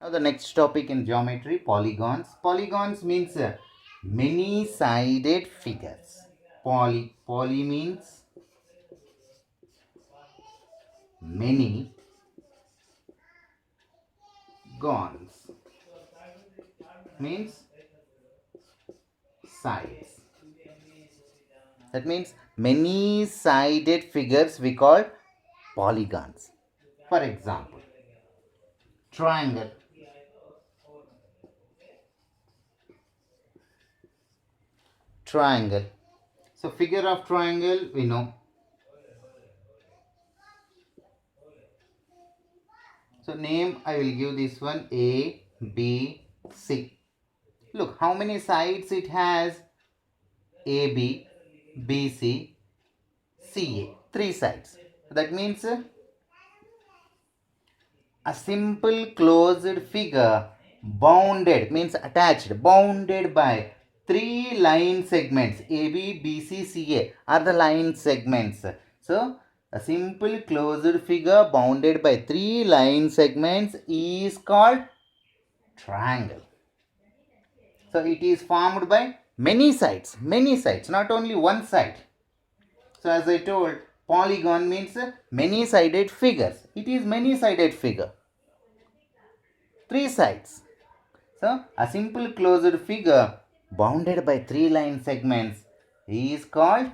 Now the next topic in geometry, polygons. Polygons means many-sided figures. Poly means many, gons means sides. That means many-sided figures we call polygons. For example, triangle. Triangle. So figure of triangle we know. So name I will give this one A, B, C. Look how many sides it has. AB, BC, CA. 3 sides. That means a simple closed figure bounded means attached, bounded by 3 line segments. AB, BC, CA are the line segments. So a simple closed figure bounded by 3 line segments is called triangle. So it is formed by many sides, not only one side. So as I told, polygon means many-sided figures. It is many-sided figure. 3 sides. So a simple closed figure bounded by 3 line segments is called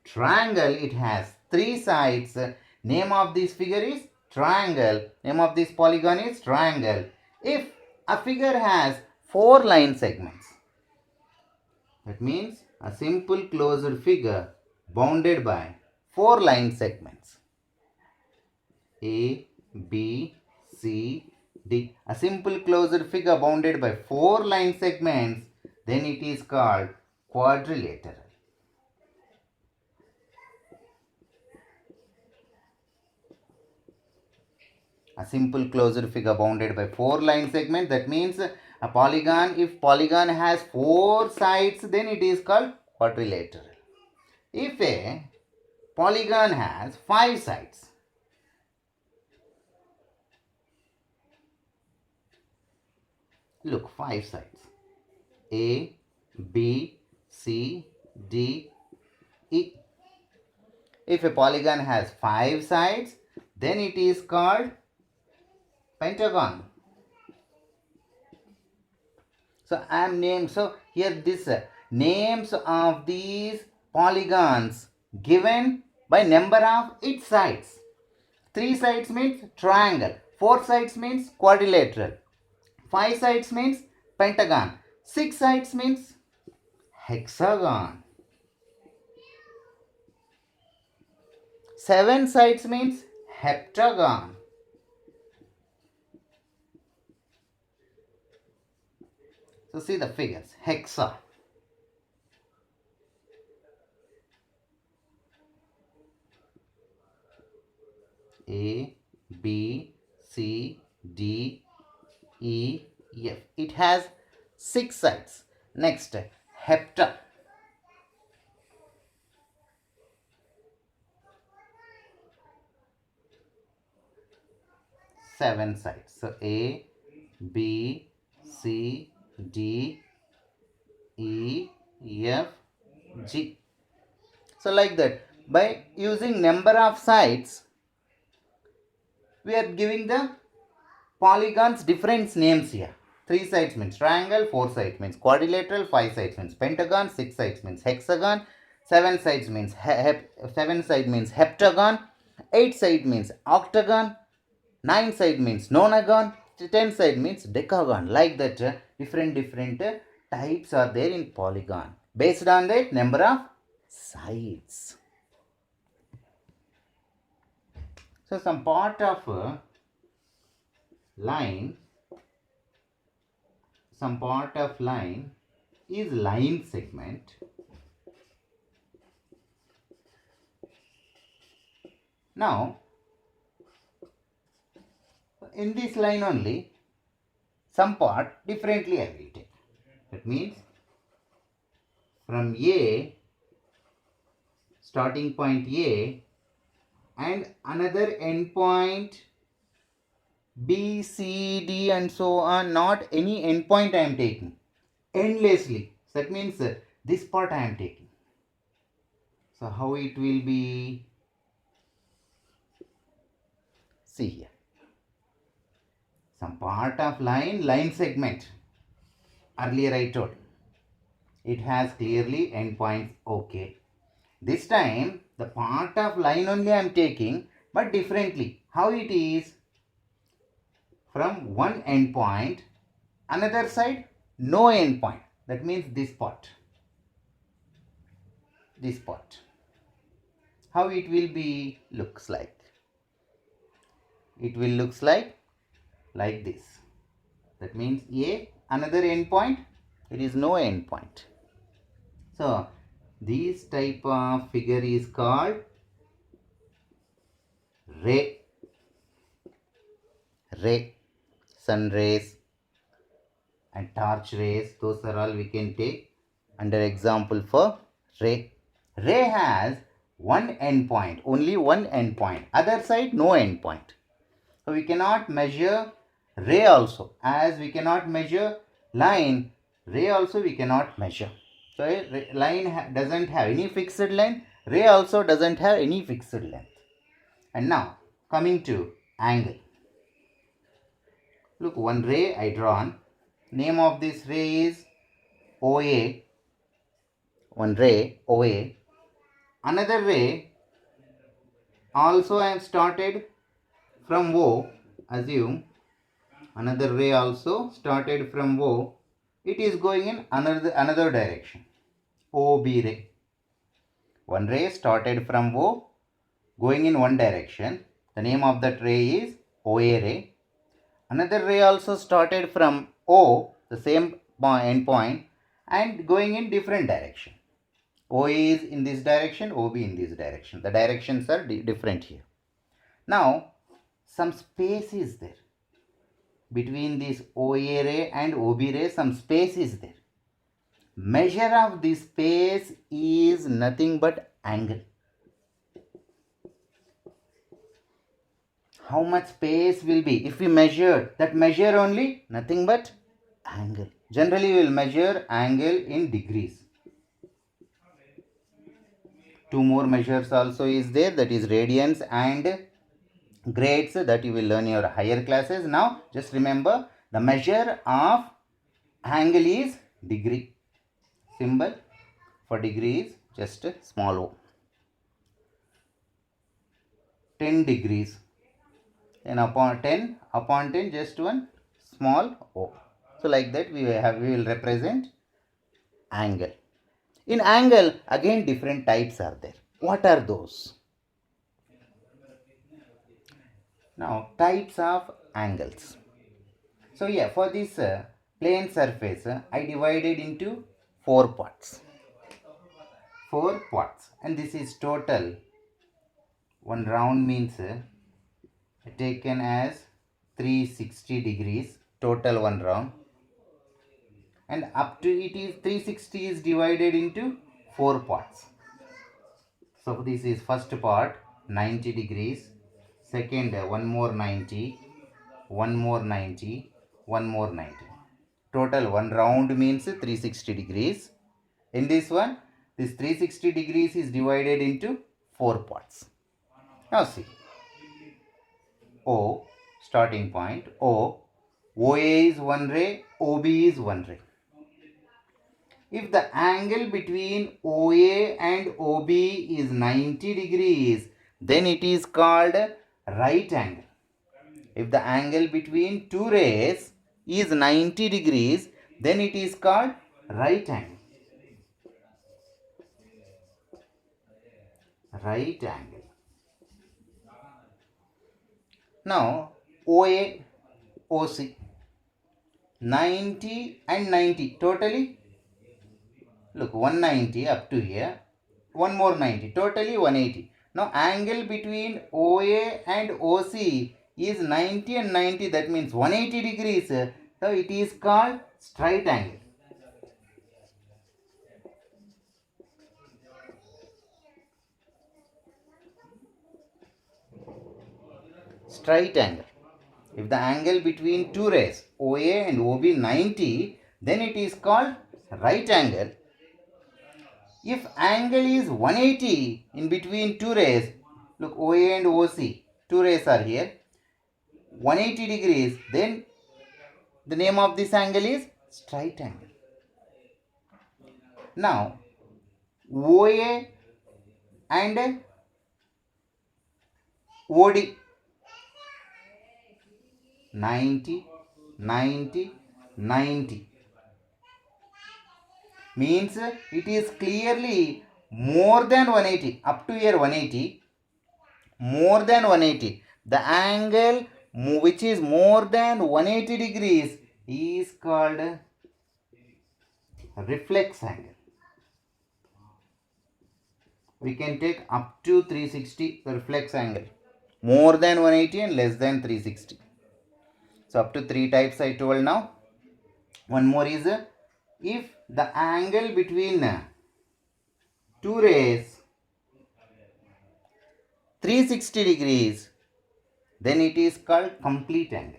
triangle. It has 3 sides. Name of this figure is triangle. Name of this polygon is triangle. If a figure has 4 line segments, that means a simple closed figure bounded by 4 line segments. A, B, C, D. A simple closed figure bounded by 4 line segments, then it is called quadrilateral. A simple closed figure bounded by 4 line segments, that means a polygon, if polygon has 4 sides, then it is called quadrilateral. If a polygon has 5 sides, look, 5 sides. A, B, C, D, E. If a polygon has 5 sides, then it is called pentagon. So I am named. So here this names of these polygons given by number of its sides. 3 sides means triangle. 4 sides means quadrilateral. 5 sides means pentagon. 6 sides means hexagon. 7 sides means heptagon. So see the figures. Hexa. A, B, C, D, E, F. It has 6 sides. Next, hepta. 7 sides. So A, B, C, D, E, F, G. So like that, by using number of sides, we are giving the polygons different names here. 3 sides means triangle, 4 sides means quadrilateral, 5 sides means pentagon, 6 sides means hexagon, 7 sides means 7 side means heptagon, 8 side means octagon, 9 side means nonagon, 10 side means decagon. Like that, different types are there in polygon based on the number of sides. So some part of line is line segment. Now in this line only, some part differently I will take. That means from A, starting point A, and another end point B, C, D and so on, not any endpoint I am taking. Endlessly. So that means this part I am taking. So how it will be? See here. Some part of line segment. Earlier I told. It has clearly endpoints. Okay. This time the part of line only I am taking, but differently. How it is? From one endpoint, another side no endpoint. That means this part. This part. How it will be looks like? It will looks like this. That means another endpoint. There is no endpoint. So this type of figure is called ray. Ray, sun rays and torch rays, those are all we can take under example for ray. Ray has one endpoint, only one endpoint. Other side no endpoint. So we cannot measure ray also. As we cannot measure line, ray also we cannot measure. So line doesn't have any fixed length. Ray also doesn't have any fixed length. And now coming to angle. Look, one ray I drawn. Name of this ray is OA. One ray OA. Another ray also I have started from O. Assume another ray also started from O. It is going in another direction. OB ray. One ray started from O going in one direction. The name of that ray is OA ray. Another ray also started from O, the same endpoint, and going in different direction. OA is in this direction, OB in this direction. The directions are different here. Now, some space is there. Between this OA ray and OB ray, some space is there. Measure of this space is nothing but angle. How much space will be? If we measure, that measure only nothing but angle. Generally, we will measure angle in degrees. Two more measures also is there, that is radians and grades, that you will learn in your higher classes. Now, just remember the measure of angle is degree. Symbol for degree is just a small o. 10 degrees. Then upon 10 just one small o. So like that we will represent angle. In angle again different types are there. What are those? Now types of angles. So yeah, for this plane surface I divided into 4 parts. 4 parts, and this is total. One round means taken as 360 degrees, total one round, and up to it is 360 is divided into 4 parts. So this is first part 90 degrees, second one more 90, one more 90, one more 90. Total one round means 360 degrees. In this one, this 360 degrees is divided into 4 parts. Now see, O, starting point, OA is one ray, OB is one ray. If the angle between OA and OB is 90 degrees, then it is called right angle. If the angle between two rays is 90 degrees, then it is called right angle. Right angle. Now, OA, OC, 90 and 90, totally, look, 190 up to here, one more 90, totally 180. Now, angle between OA and OC is 90 and 90, that means 180 degrees. So, it is called straight angle. Straight angle. If the angle between two rays OA and OB 90, then it is called right angle. If angle is 180 in between two rays, look, OA and OC, two rays are here, 180 degrees, then the name of this angle is straight angle. Now, OA and OD 90, 90, 90 means it is clearly more than 180, up to here 180, more than 180. The angle which is more than 180 degrees is called reflex angle. We can take up to 360 reflex angle, more than 180 and less than 360. So up to three types I told now. One more is if the angle between two rays 360 degrees, then it is called complete angle.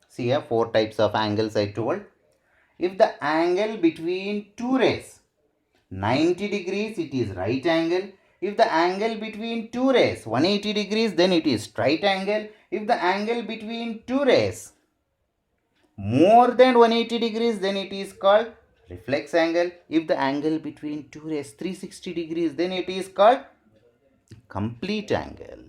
See here, four types of angles I told. If the angle between two rays 90 degrees, it is right angle. If the angle between two rays 180 degrees, then it is straight angle. If the angle between two rays more than 180 degrees, then it is called reflex angle. If the angle between two rays 360 degrees, then it is called complete angle.